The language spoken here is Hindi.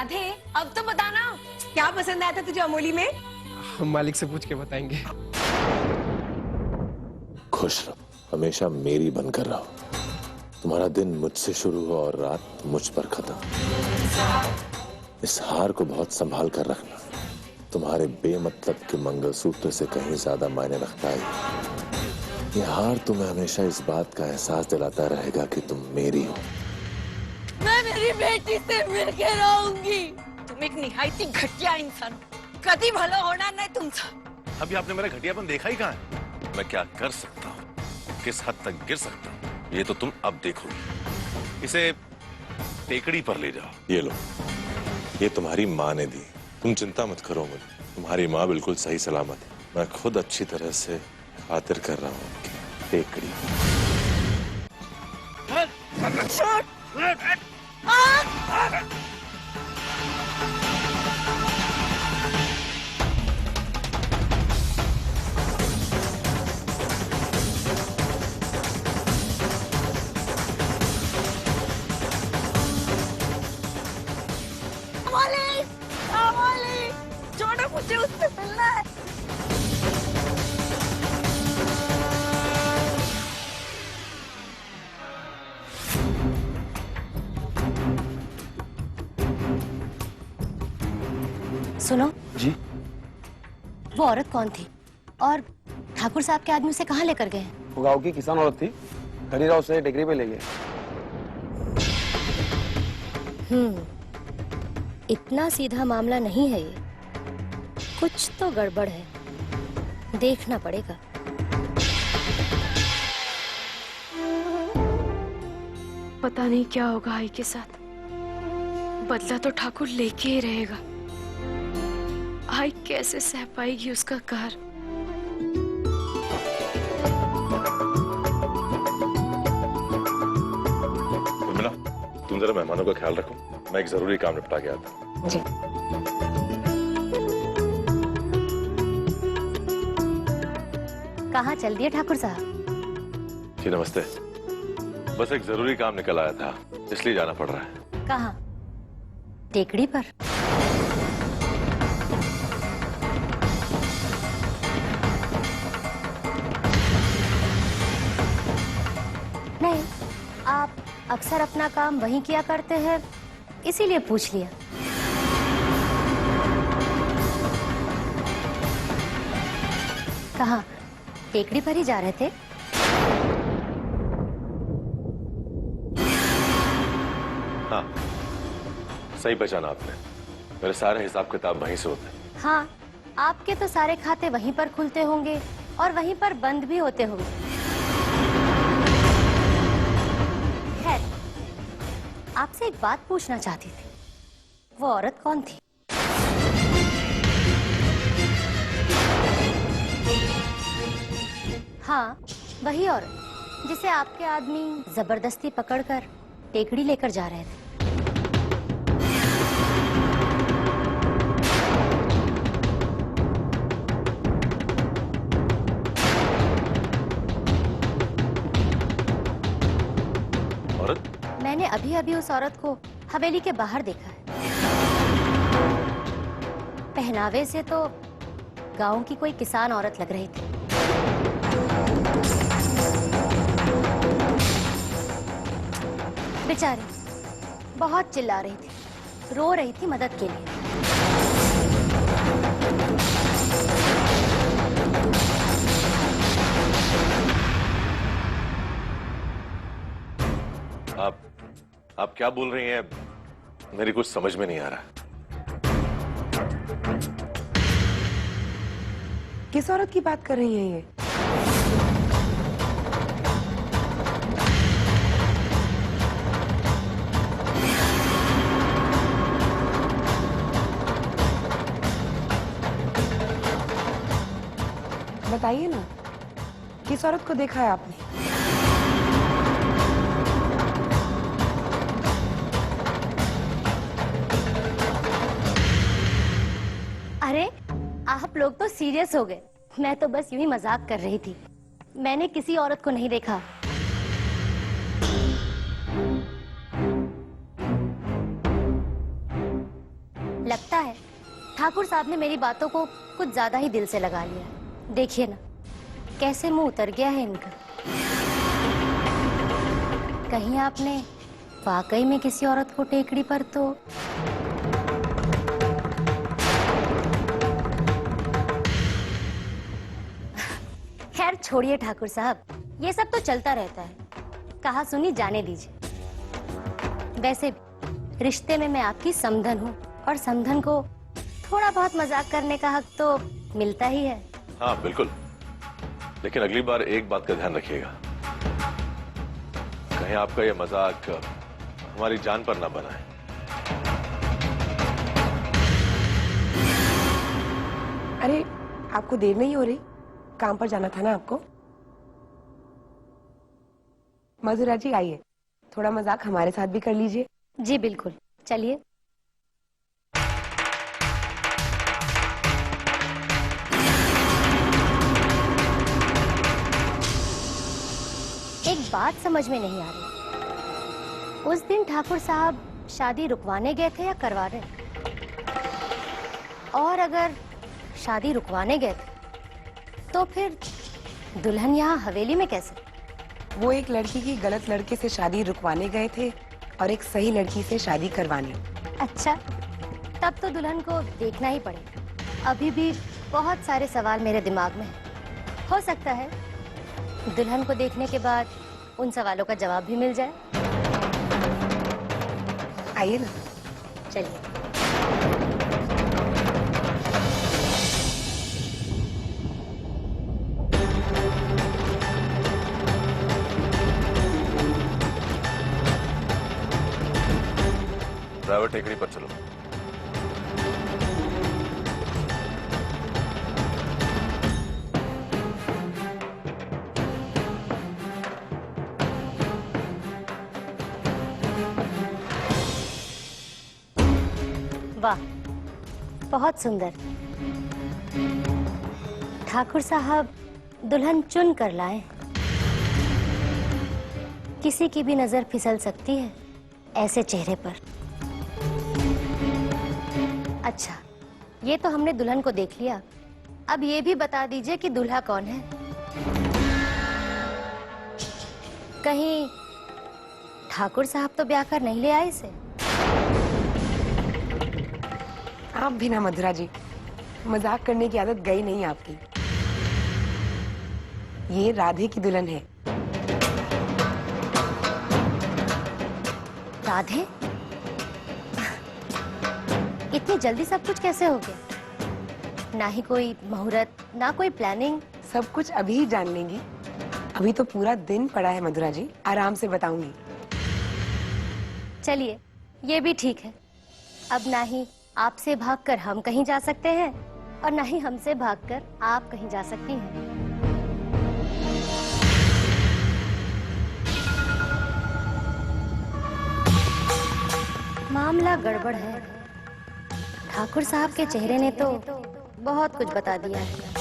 राधे अब तो बताना क्या पसंद आया था तुझे अमोली में? हम मालिक से पूछ के बताएंगे। खुश रहो, हमेशा मेरी बनकर रहो। तुम्हारा दिन मुझसे शुरू हो और रात मुझ पर खत्म। इस हार को बहुत संभाल कर रखना, तुम्हारे बेमतलब के मंगलसूत्र से कहीं ज्यादा मायने रखता है। यह हार तुम्हें हमेशा इस बात का एहसास दिलाता रहेगा कि तुम मेरी हो। मैं मेरी बेटी से मिलके रहूंगी। तुम एक निहायती घटिया इंसान, कभी भला होना नहीं तुमसे। अभी आपने मेरा घटियापन देखा ही कहाँ है? मैं क्या कर सकता हूँ, किस हद तक गिर सकता हूँ, ये तो तुम अब देखोगे। इसे टेकड़ी पर ले जाओ। ये लो, ये तुम्हारी माँ ने दी। तुम चिंता मत करो, मुझे तुम्हारी माँ बिल्कुल सही सलामत है। मैं खुद अच्छी तरह से खातिर कर रहा हूँ। टेकड़ी छोड़ो, मुझे उससे मिलना है। सुनो जी। वो औरत कौन थी और ठाकुर साहब के आदमी उसे कहाँ लेकर गए? वो गांव की किसान औरत थी, खरीदा उसे टेकरी पे ले गए। इतना सीधा मामला नहीं है ये, कुछ तो गड़बड़ है, देखना पड़ेगा। पता नहीं क्या होगा आई के साथ। बदला तो ठाकुर लेके ही रहेगा। आई कैसे सह पाएगी उसका कहर? उर्मिला, तुम जरा मेहमानों का ख्याल रखो, मैं एक जरूरी काम निपटा के आता हूँ। जी। कहाँ चल दिए ठाकुर साहब? जी नमस्ते, बस एक जरूरी काम निकल आया था, इसलिए जाना पड़ रहा है। कहाँ? टेकड़ी पर? नहीं, आप अक्सर अपना काम वहीं किया करते हैं, इसीलिए पूछ लिया। कहाँ? टेकड़ी पर ही जा रहे थे? हाँ, सही पहचाना आपने। मेरे सारे हिसाब किताब वहीं से होते हैं। हाँ, आपके तो सारे खाते वहीं पर खुलते होंगे और वहीं पर बंद भी होते होंगे। खैर, आपसे एक बात पूछना चाहती थी, वो औरत कौन थी? हाँ, वही औरत जिसे आपके आदमी जबरदस्ती पकड़कर टेकड़ी लेकर जा रहे थे। औरत? मैंने अभी अभी उस औरत को हवेली के बाहर देखा है। पहनावे से तो गांव की कोई किसान औरत लग रही थी। बेचारी बहुत चिल्ला रही थी, रो रही थी मदद के लिए। आप क्या बोल रही हैं? मेरी कुछ समझ में नहीं आ रहा। किस औरत की बात कर रही हैं ये? बताइए ना, किस औरत को देखा है आपने? अरे, आप लोग तो सीरियस हो गए। मैं तो बस यूं ही मजाक कर रही थी। मैंने किसी औरत को नहीं देखा। ठाकुर साहब ने मेरी बातों को कुछ ज्यादा ही दिल से लगा लिया। देखिए ना कैसे मुंह उतर गया है इनका। कहीं आपने वाकई में किसी औरत को टेकड़ी पर तो खैर छोड़िए ठाकुर साहब, ये सब तो चलता रहता है, कहा सुनी जाने दीजिए। वैसे रिश्ते में मैं आपकी समधन हूँ और समधन को थोड़ा बहुत मजाक करने का हक तो मिलता ही है। हाँ बिल्कुल, लेकिन अगली बार एक बात का ध्यान रखिएगा, कहीं आपका ये मजाक हमारी जान पर ना बनाए। अरे आपको देर नहीं हो रही? काम पर जाना था ना आपको? मधुरा जी आइए, थोड़ा मजाक हमारे साथ भी कर लीजिए। जी बिल्कुल, चलिए। एक बात समझ में नहीं आ रही, उस दिन ठाकुर साहब शादी रुकवाने गए थे या करवाने? और अगर शादी रुकवाने गए थे तो फिर दुल्हन यहाँ हवेली में कैसे? वो एक लड़की की गलत लड़के से शादी रुकवाने गए थे और एक सही लड़की से शादी करवाने। अच्छा, तब तो दुल्हन को देखना ही पड़ेगा। अभी भी बहुत सारे सवाल मेरे दिमाग में हैं। हो सकता है दुल्हन को देखने के बाद उन सवालों का जवाब भी मिल जाए। आइए ना। चलिए। ड्राइवर टेकड़ी पर चलो। वाह, बहुत सुंदर। ठाकुर साहब दुल्हन चुन कर लाए। किसी की भी नजर फिसल सकती है ऐसे चेहरे पर। अच्छा, ये तो हमने दुल्हन को देख लिया, अब ये भी बता दीजिए कि दूल्हा कौन है। कहीं ठाकुर साहब तो ब्याह कर नहीं ले आए इसे? आप भी ना मधुरा जी, मजाक करने की आदत गई नहीं आपकी। ये राधे की दुल्हन है। राधे? इतनी जल्दी सब कुछ कैसे हो गया? ना ही कोई मुहूर्त, ना कोई प्लानिंग। सब कुछ अभी ही जान लेंगी। अभी तो पूरा दिन पड़ा है मधुरा जी, आराम से बताऊंगी। चलिए, ये भी ठीक है। अब ना ही आपसे भागकर हम कहीं जा सकते हैं और ना ही हमसे भागकर आप कहीं जा सकती हैं। मामला गड़बड़ है। ठाकुर साहब के चेहरे ने तो बहुत कुछ बता दिया है।